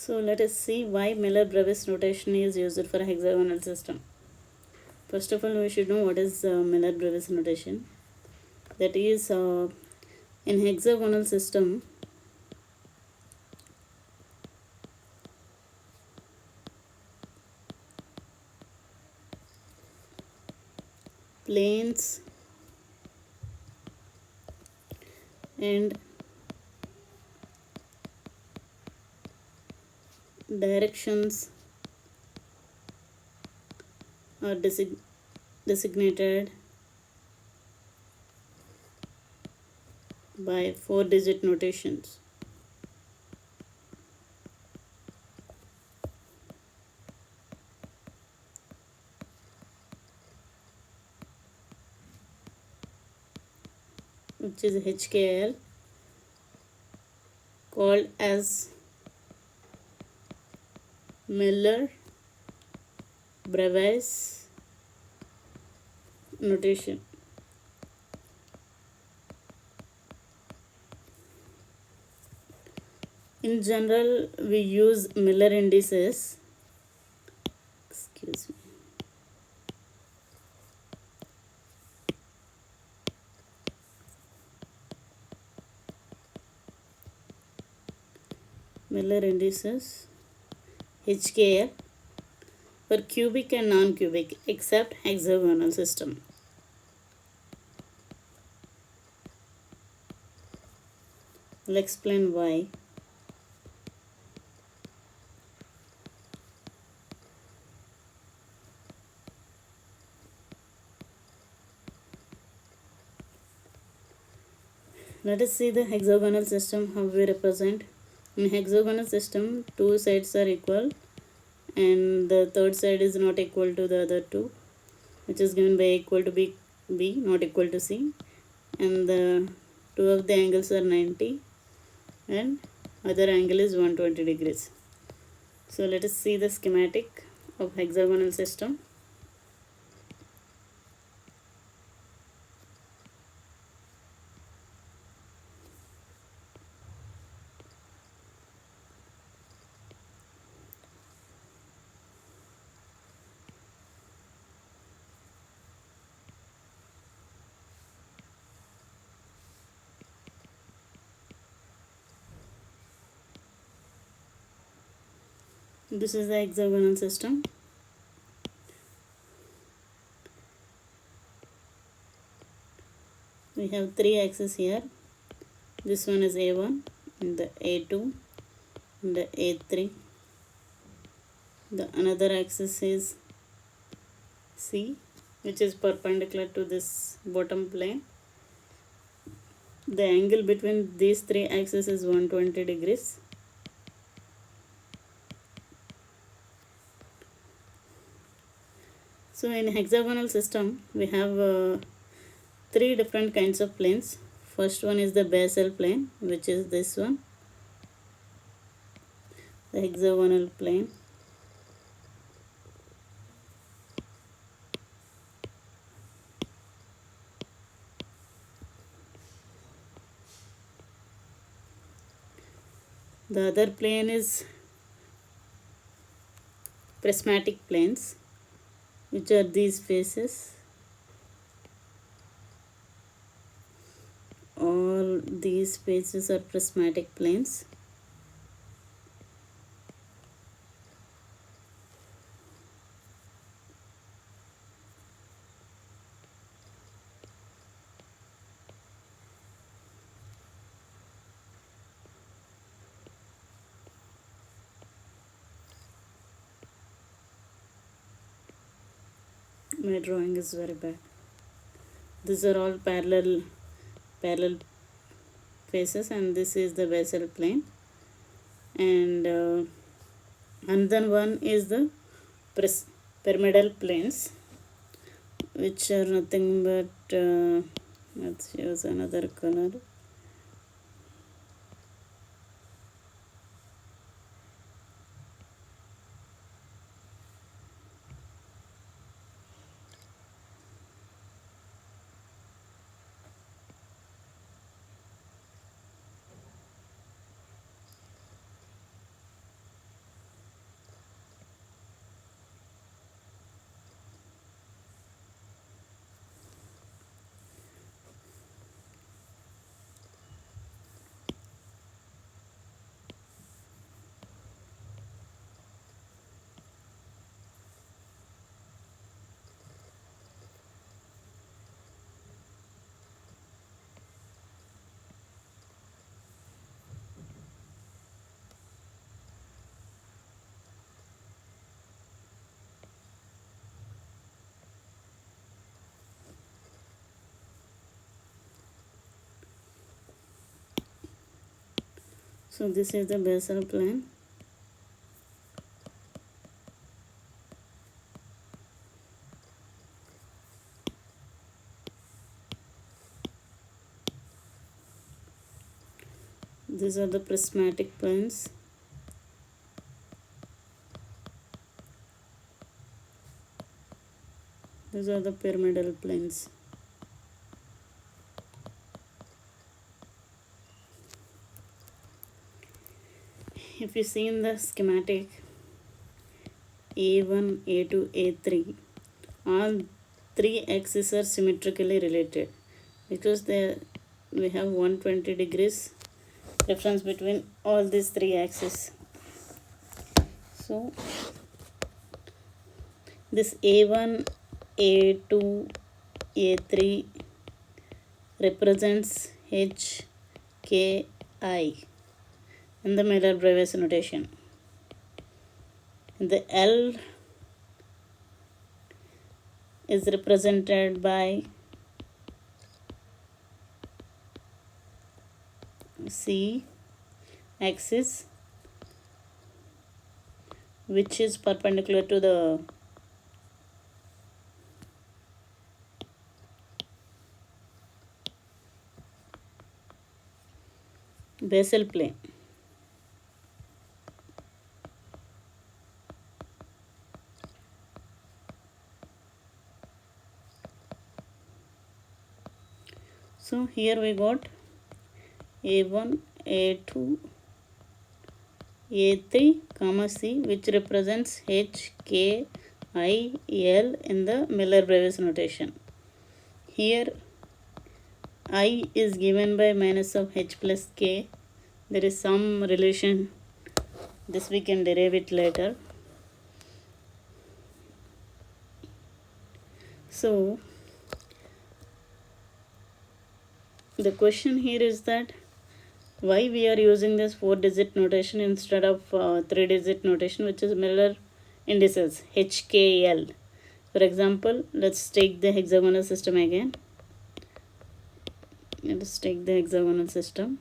So let us see why Miller-Bravais notation is used for a hexagonal system. First of all, we should know what is Miller-Bravais notation. That is, in hexagonal system, planes and directions are designated by 4-digit notations. Which is HKL, called as Miller-Bravais notation. In general, we use Miller indices. Excuse me. Miller indices HKL for cubic and non-cubic except hexagonal system. I'll explain why. Let us see the hexagonal system, how we represent. In hexagonal system, two sides are equal and the third side is not equal to the other two, which is given by equal to B, not equal to C, and the two of the angles are 90 and other angle is 120 degrees. So let us see the schematic of hexagonal system. This is the hexagonal system. We have 3 axes here. This one is A1, and the A2, and the A3. The another axis is C, which is perpendicular to this bottom plane. The angle between these 3 axes is 120 degrees. So in hexagonal system, we have 3 different kinds of planes. First one is the basal plane, which is this one, the hexagonal plane. The other plane is prismatic planes, which are these faces. All these faces are prismatic planes. My drawing is very bad. These are all parallel faces, and this is the basal plane. And another one is the pyramidal planes, which are nothing but let's use another color. So this is the basal plane. These are the prismatic planes. These are the pyramidal planes. If you see in the schematic, A1, A2, A3, all three axes are symmetrically related because we have 120 degrees difference between all these three axes. So this A1, A2, A3 represents H, K, I in the Miller-Bravais notation. The L is represented by C axis, which is perpendicular to the basal plane. So here we got A1, A2, A3, comma C, which represents H, K, I, L in the Miller-Bravais notation. Here I is given by minus of H plus K. There is some relation. This we can derive it later. So the question here is that why we are using this 4-digit notation instead of 3-digit notation, which is Miller indices HKL. For example, let's take the hexagonal system again. Let's take the hexagonal system.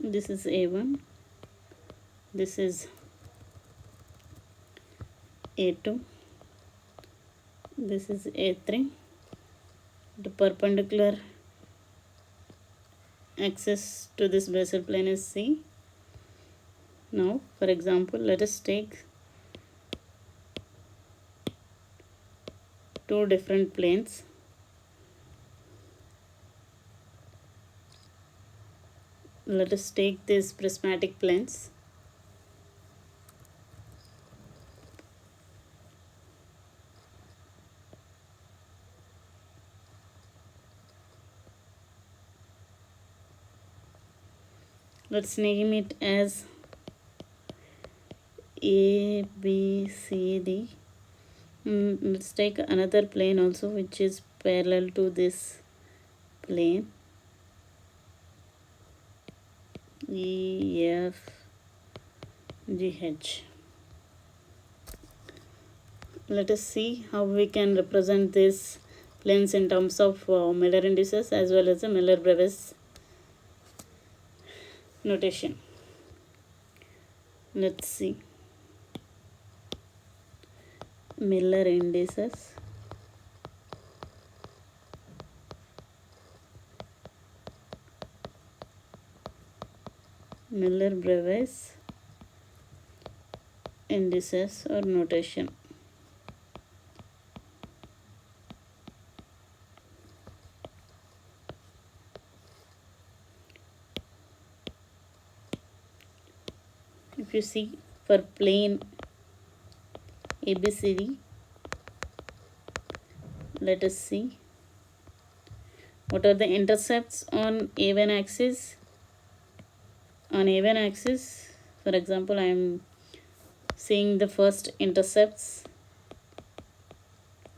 This is A1, this is A2, this is A3. The perpendicular axis to this basal plane is C. Now, for example, let us take two different planes. Let us take these prismatic planes. Let's name it as A, B, C, D. Let's take another plane also which is parallel to this plane. E, F, G, H. Let us see how we can represent these planes in terms of Miller indices as well as the Miller-Bravais notation. Let's see. Miller indices, Miller-Bravais indices or notation. if you see for plane ABCD, let us see what are the intercepts on A1 axis. On A1 axis, for example, I am seeing the first intercepts,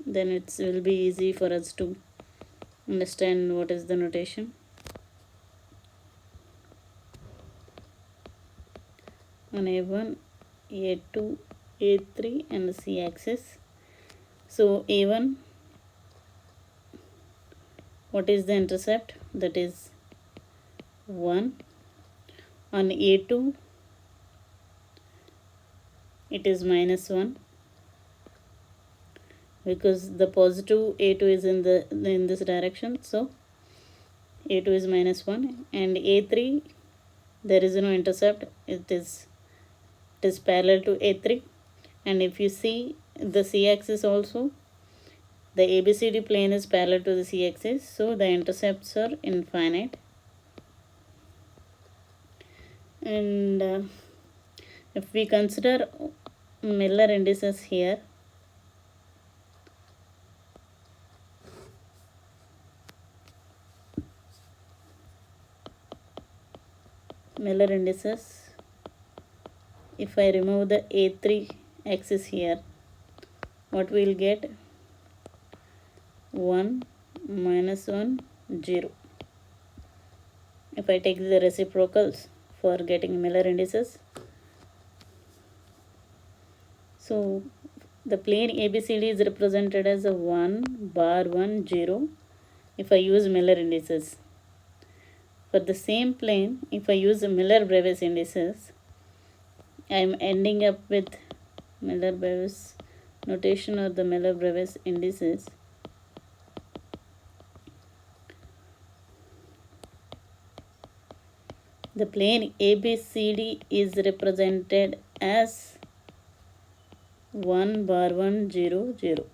then it will be easy for us to understand what is the notation. On A1, A2, A3 and the C axis. So A1, what is the intercept? That is 1. On A2, it is -1, because the positive A2 is in this direction, so A2 is -1. And A3, there is no intercept, it is parallel to A3. And if you see the C axis also, the ABCD plane is parallel to the C axis, so the intercepts are infinite. And if we consider Miller indices here, Miller indices, if I remove the A3 axis here, what we will get? 1, -1, 0. If I take the reciprocals for getting Miller indices, so the plane ABCD is represented as a 1, bar 1, 0 if I use Miller indices. For the same plane, if I use Miller-Bravais indices, I am ending up with Miller-Bravais notation or the Miller-Bravais indices. The plane ABCD is represented as 1, bar 1, 0, 0.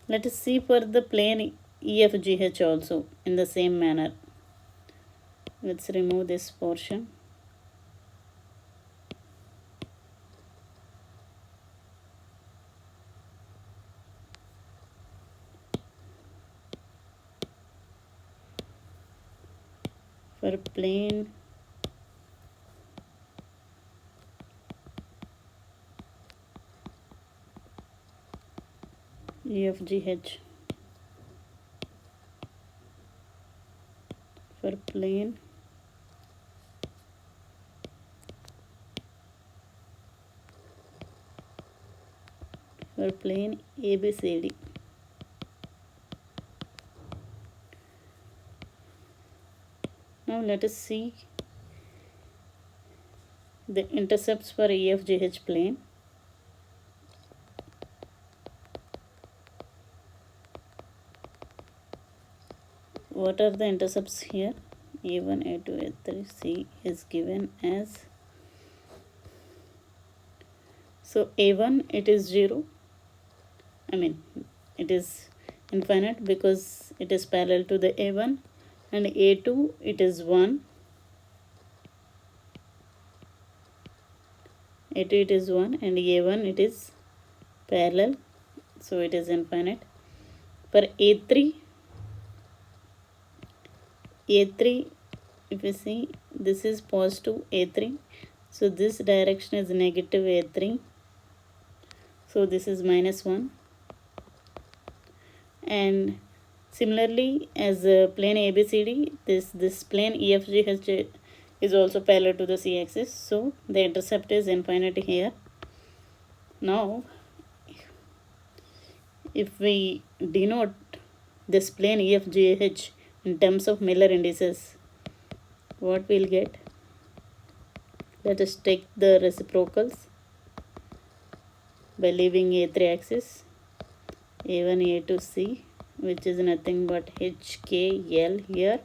Let us see for the plane EFGH also in the same manner. Let's remove this portion. For plane EFGH, for plane ABCD. Now let us see the intercepts for EFGH plane. What are the intercepts here? A1, A2, A3, C is given as, so A1 it is 0, it is infinite because it is parallel to the A1, and A2 it is 1, A2 it is 1, and A1 it is parallel, so it is infinite. For A3, if you see, this is positive A3, so this direction is negative A3, so this is -1. And similarly, as plane ABCD, this plane EFGH is also parallel to the C axis, so the intercept is infinite here. Now if we denote this plane EFGH in terms of Miller indices, what we'll get? Let us take the reciprocals by leaving A3 axis, A1, A2, C, which is nothing but HKL here,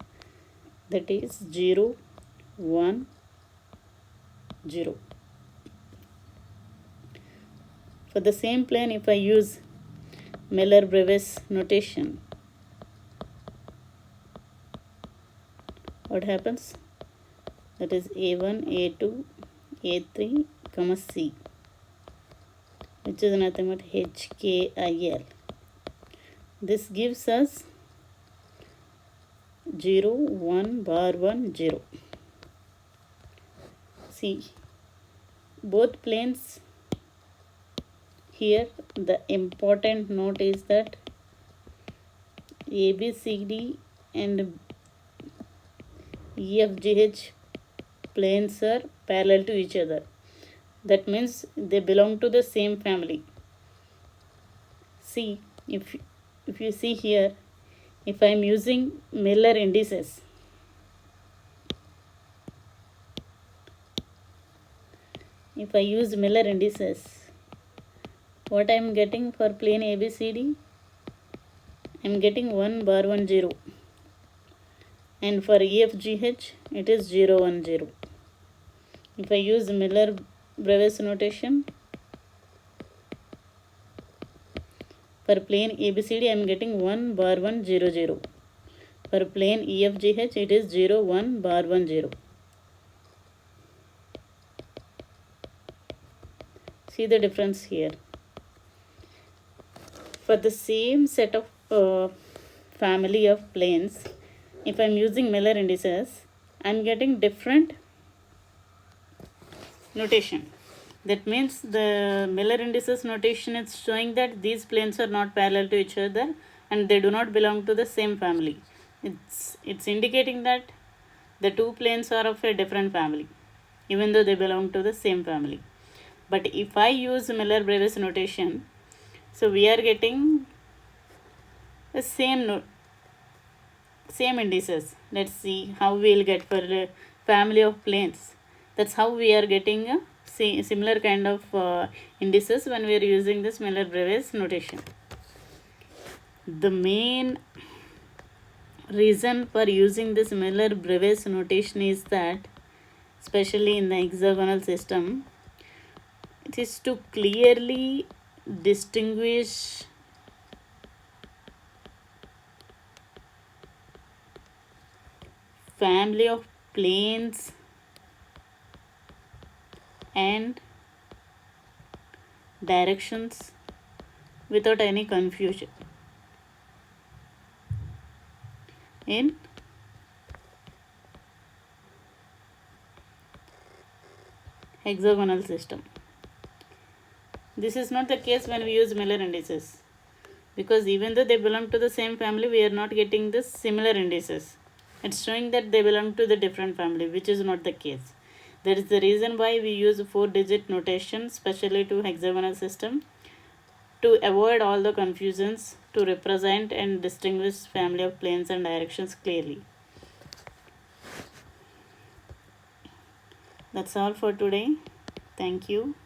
that is 0, 1, 0. For the same plane, if I use Miller-Bravais notation, what happens? that is A1, A2, A3, comma C, which is nothing but HKIL. This gives us 0, 1, bar 1, 0. See, both planes here, the important note is that ABCD and EFGH planes are parallel to each other. That means they belong to the same family. See, if you see here, if I am using Miller indices, if I use Miller indices, what I am getting for plane ABCD? I am getting 1, bar 1, 0. And for EFGH, it is 0, 1, 0. If I use Miller-Bravais notation, for plane ABCD, I am getting 1, bar 1, 0, 0. For plane EFGH, it is 0, 1, bar 1, 0. See the difference here. For the same set of family of planes, if I am using Miller indices, I am getting different notation. That means the Miller indices notation is showing that these planes are not parallel to each other and they do not belong to the same family. It's indicating that the two planes are of a different family, even though they belong to the same family. But if I use Miller-Bravais notation, so we are getting the same indices. Let's see how we will get for a family of planes. That's how we are getting a similar kind of indices when we are using this Miller-Bravais notation. The main reason for using this Miller-Bravais notation is that, especially in the hexagonal system, it is to clearly distinguish family of planes and directions without any confusion in hexagonal system. This is not the case when we use Miller indices, because even though they belong to the same family, we are not getting the similar indices. It's showing that they belong to the different family, which is not the case. That is the reason why we use 4-digit notation, especially to hexagonal system, to avoid all the confusions, to represent and distinguish family of planes and directions clearly. That's all for today. Thank you.